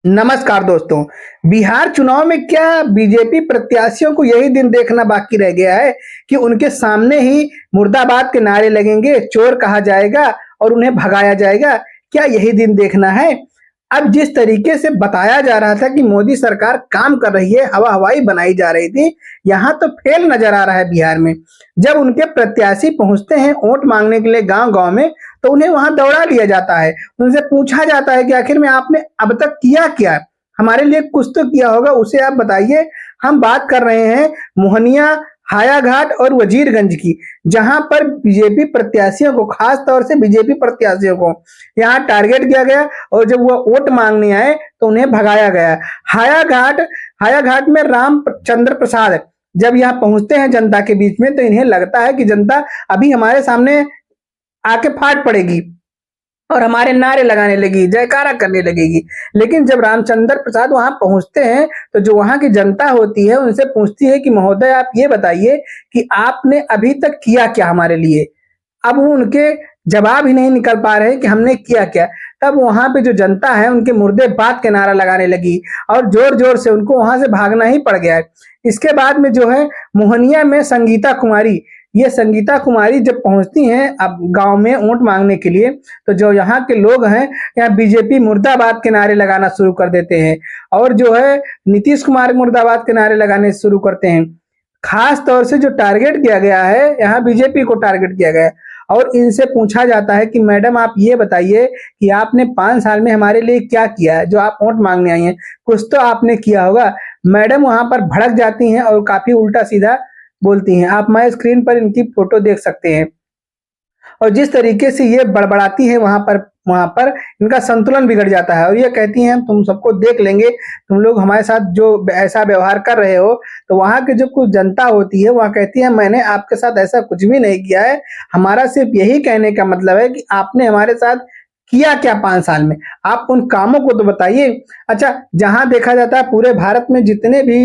नमस्कार दोस्तों। बिहार चुनाव में क्या बीजेपी प्रत्याशियों को यही दिन देखना बाकी रह गया है कि उनके सामने ही मुर्दाबाद के नारे लगेंगे, चोर कहा जाएगा और उन्हें भगाया जाएगा। क्या यही दिन देखना है? अब जिस तरीके से बताया जा रहा था कि मोदी सरकार काम कर रही है, हवा हवाई बनाई जा रही थी, यहाँ तो फेल नजर आ रहा है बिहार में। जब उनके प्रत्याशी पहुंचते हैं वोट मांगने के लिए गांव-गांव में, तो उन्हें वहां दौड़ा लिया जाता है। उनसे पूछा जाता है कि आखिर में आपने अब तक किया क्या? हमारे लिए कुछ तो किया होगा, उसे आप बताइए। हम बात कर रहे हैं मोहनिया, हायाघाट और वजीरगंज की, जहां पर बीजेपी प्रत्याशियों को, खास तौर से बीजेपी प्रत्याशियों को यहाँ टारगेट किया गया और जब वो वोट मांगने आए तो उन्हें भगाया गया। हायाघाट हायाघाट में रामचंद्र प्रसाद जब यहाँ पहुंचते हैं जनता के बीच में, तो इन्हें लगता है कि जनता अभी हमारे सामने आके फाट पड़ेगी और हमारे नारे लगाने लगी, जयकारा करने लगेगी। लेकिन जब रामचंद्र प्रसाद वहां पहुंचते हैं तो जो वहां की जनता होती है उनसे पूछती है कि महोदय आप ये बताइए कि आपने अभी तक किया क्या हमारे लिए। अब वो उनके जवाब ही नहीं निकल पा रहे कि हमने किया क्या। तब वहां पे जो जनता है उनके मुर्देबाद के नारा लगाने लगी और जोर जोर से उनको वहां से भागना ही पड़ गया। इसके बाद में जो है मोहनिया में संगीता कुमारी, ये संगीता कुमारी जब पहुंचती हैं अब गांव में वोट मांगने के लिए, तो जो यहाँ के लोग हैं यहाँ बीजेपी मुर्दाबाद के नारे लगाना शुरू कर देते हैं और जो है नीतीश कुमार मुर्दाबाद के नारे लगाने शुरू करते हैं। खास तौर से जो टारगेट किया गया है, यहाँ बीजेपी को टारगेट किया गया है और इनसे पूछा जाता है कि मैडम आप ये बताइए कि आपने 5 साल में हमारे लिए क्या किया है, जो आप वोट मांगने आई हैं, कुछ तो आपने किया होगा। मैडम वहां पर भड़क जाती हैं और काफी उल्टा सीधा बोलती हैं। आप हमारे स्क्रीन पर इनकी फोटो देख सकते हैं और जिस तरीके से ये बड़बड़ाती है वहां पर इनका संतुलन बिगड़ जाता है और ये कहती हैं तुम सबको देख लेंगे, तुम लोग हमारे साथ जो ऐसा व्यवहार कर रहे हो। तो वहां की जो कुछ जनता होती है वह कहती है मैंने आपके साथ ऐसा कुछ भी नहीं किया है, हमारा सिर्फ यही कहने का मतलब है कि आपने हमारे साथ किया क्या 5 साल में, आप उन कामों को तो बताइए। अच्छा, जहां देखा जाता है पूरे भारत में जितने भी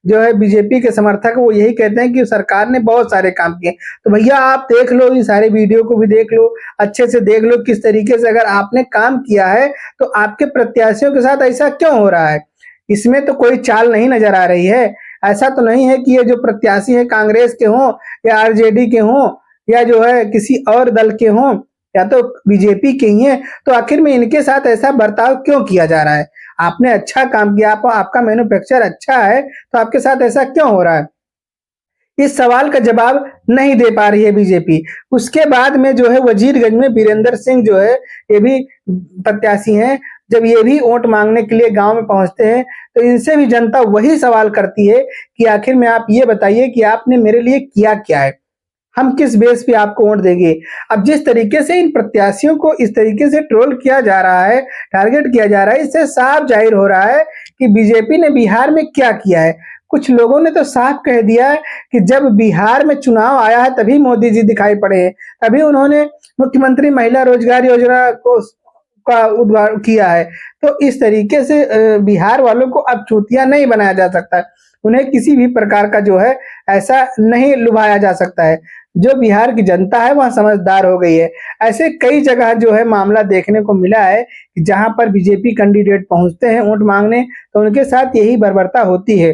जो है बीजेपी के समर्थक वो यही कहते हैं कि सरकार ने बहुत सारे काम किए। तो भैया आप देख लो, ये सारे वीडियो को भी देख लो, अच्छे से देख लो किस तरीके से अगर आपने काम किया है तो आपके प्रत्याशियों के साथ ऐसा क्यों हो रहा है। इसमें तो कोई चाल नहीं नजर आ रही है। ऐसा तो नहीं है कि ये जो प्रत्याशी है कांग्रेस के हों या आरजेडी के हों या जो है किसी और दल के हों या तो बीजेपी के ही हैं, तो आखिर में इनके साथ ऐसा बर्ताव क्यों किया जा रहा है। आपने अच्छा काम किया, आपका मैन्युफैक्चर अच्छा है, तो आपके साथ ऐसा क्यों हो रहा है। इस सवाल का जवाब नहीं दे पा रही है बीजेपी। उसके बाद में जो है वजीरगंज में वीरेंद्र सिंह जो है, ये भी प्रत्याशी हैं। जब ये भी वोट मांगने के लिए गांव में पहुंचते हैं तो इनसे भी जनता वही सवाल करती है कि आखिर में आप ये बताइए कि आपने मेरे लिए किया क्या है, हम किस बेस पे आपको वोट देंगे। अब जिस तरीके से इन प्रत्याशियों को इस तरीके से ट्रोल किया जा रहा है, टारगेट किया जा रहा है, इससे साफ जाहिर हो रहा है कि बीजेपी ने बिहार में क्या किया है। कुछ लोगों ने तो साफ कह दिया है कि जब बिहार में चुनाव आया है तभी मोदी जी दिखाई पड़े हैं, तभी उन्होंने मुख्यमंत्री महिला रोजगार योजना को का उद्घाटन किया है। तो इस तरीके से बिहार वालों को अब चूतिया नहीं बनाया जा सकता, उन्हें किसी भी प्रकार का जो है ऐसा नहीं लुभाया जा सकता है। जो बिहार की जनता है वह समझदार हो गई है। ऐसे कई जगह जो है मामला देखने को मिला है कि जहां पर बीजेपी कैंडिडेट पहुंचते हैं वोट मांगने तो उनके साथ यही बर्बरता होती है।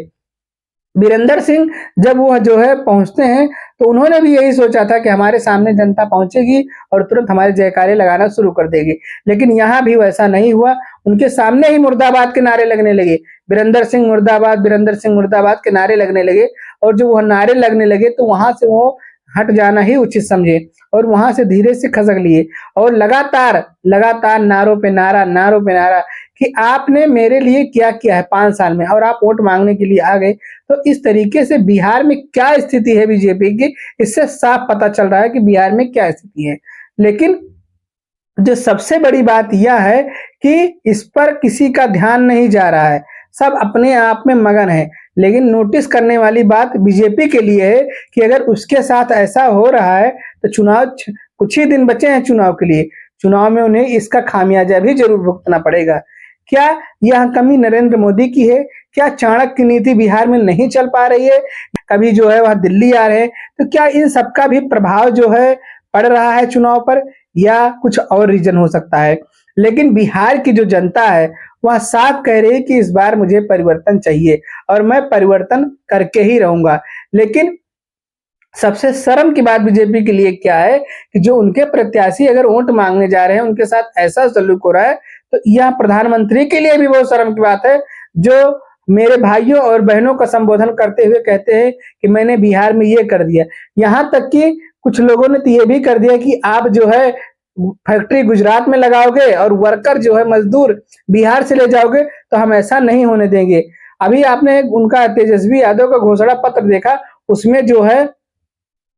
वीरेंद्र सिंह जब वह जो है पहुंचते हैं तो उन्होंने भी यही सोचा था कि हमारे सामने जनता पहुंचेगी और तुरंत हमारे जयकारे लगाना शुरू कर देगी, लेकिन यहाँ भी वैसा नहीं हुआ। उनके सामने ही मुर्दाबाद के नारे लगने लगे, वीरेंद्र सिंह मुर्दाबाद के नारे लगने लगे और जो वह नारे लगने लगे तो वहां से वो हट जाना ही उचित समझे और वहां से धीरे से खसक लिए और लगातार लगातार नारों पे नारा कि आपने मेरे लिए क्या किया है 5 साल में और आप वोट मांगने के लिए आ गए। तो इस तरीके से बिहार में क्या स्थिति है बीजेपी की, इससे साफ पता चल रहा है कि बिहार में क्या स्थिति है। लेकिन जो सबसे बड़ी बात यह है कि इस पर किसी का ध्यान नहीं जा रहा है, सब अपने आप में मगन है। लेकिन नोटिस करने वाली बात बीजेपी के लिए है कि अगर उसके साथ ऐसा हो रहा है तो कुछ ही दिन बचे हैं चुनाव के लिए, चुनाव में उन्हें इसका खामियाजा भी जरूर भुगतना पड़ेगा। क्या यह कमी नरेंद्र मोदी की है? क्या चाणक्य नीति बिहार में नहीं चल पा रही है? कभी जो है वह दिल्ली आ रहे हैं, तो क्या इन सबका भी प्रभाव जो है पड़ रहा है चुनाव पर या कुछ और रीजन हो सकता है? लेकिन बिहार की जो जनता है वह साफ कह रही है कि इस बार मुझे परिवर्तन चाहिए और मैं परिवर्तन करके ही रहूंगा। लेकिन सबसे शर्म की बात बीजेपी के लिए क्या है कि जो उनके प्रत्याशी अगर वोट मांगने जा रहे हैं उनके साथ ऐसा सलूक हो रहा है, तो यह प्रधानमंत्री के लिए भी बहुत शर्म की बात है, जो मेरे भाइयों और बहनों का संबोधन करते हुए कहते हैं कि मैंने बिहार में ये कर दिया। यहाँ तक कि कुछ लोगों ने तो ये भी कर दिया कि आप जो है फैक्ट्री गुजरात में लगाओगे और वर्कर जो है मजदूर बिहार से ले जाओगे, तो हम ऐसा नहीं होने देंगे। अभी आपने उनका तेजस्वी यादव का घोषणा पत्र देखा, उसमें जो है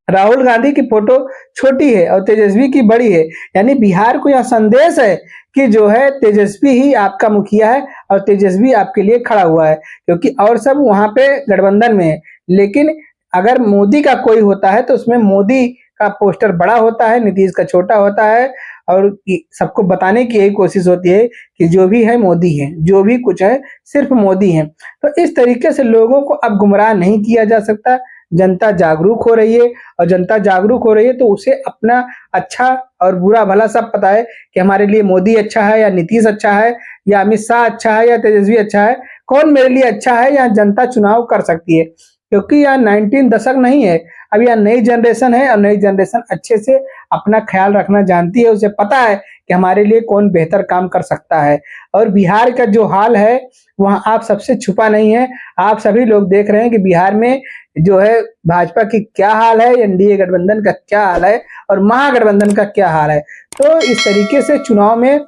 राहुल गांधी की फोटो छोटी है और तेजस्वी की बड़ी है। यानी बिहार को यह संदेश है कि जो है तेजस्वी ही आपका मुखिया है और तेजस्वी आपके लिए खड़ा हुआ है, क्योंकि और सब वहां पे गठबंधन में है। लेकिन अगर मोदी का कोई होता है तो उसमें मोदी का पोस्टर बड़ा होता है, नीतीश का छोटा होता है और सबको बताने की यही कोशिश होती है कि जो भी है मोदी है, जो भी कुछ है सिर्फ मोदी है। तो इस तरीके से लोगों को अब गुमराह नहीं किया जा सकता। जनता जागरूक हो रही है और जनता जागरूक हो रही है तो उसे अपना अच्छा और बुरा भला सब पता है कि हमारे लिए मोदी अच्छा है या नीतीश अच्छा है या अमित शाह अच्छा है या तेजस्वी अच्छा है, कौन मेरे लिए अच्छा है, या जनता चुनाव कर सकती है। क्योंकि यह 19 दशक नहीं है, अब यह नई जनरेशन है और नई जनरेशन अच्छे से अपना ख्याल रखना जानती है। उसे पता है कि हमारे लिए कौन बेहतर काम कर सकता है। और बिहार का जो हाल है वहाँ आप सबसे छुपा नहीं है, आप सभी लोग देख रहे हैं कि बिहार में जो है भाजपा की क्या हाल है, एनडीए गठबंधन का क्या हाल है और महागठबंधन का क्या हाल है। तो इस तरीके से चुनाव में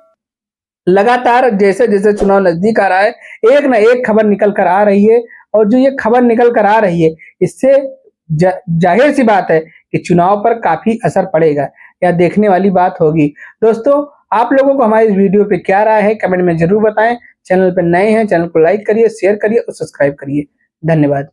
लगातार जैसे जैसे चुनाव नजदीक आ रहा है, एक ना एक खबर निकल कर आ रही है और जो ये खबर निकल कर आ रही है इससे जाहिर सी बात है कि चुनाव पर काफी असर पड़ेगा। यह देखने वाली बात होगी। दोस्तों, आप लोगों को हमारी इस वीडियो पे क्या राय है कमेंट में जरूर बताएं। चैनल पर नए हैं, चैनल को लाइक करिए, शेयर करिए और सब्सक्राइब करिए। धन्यवाद।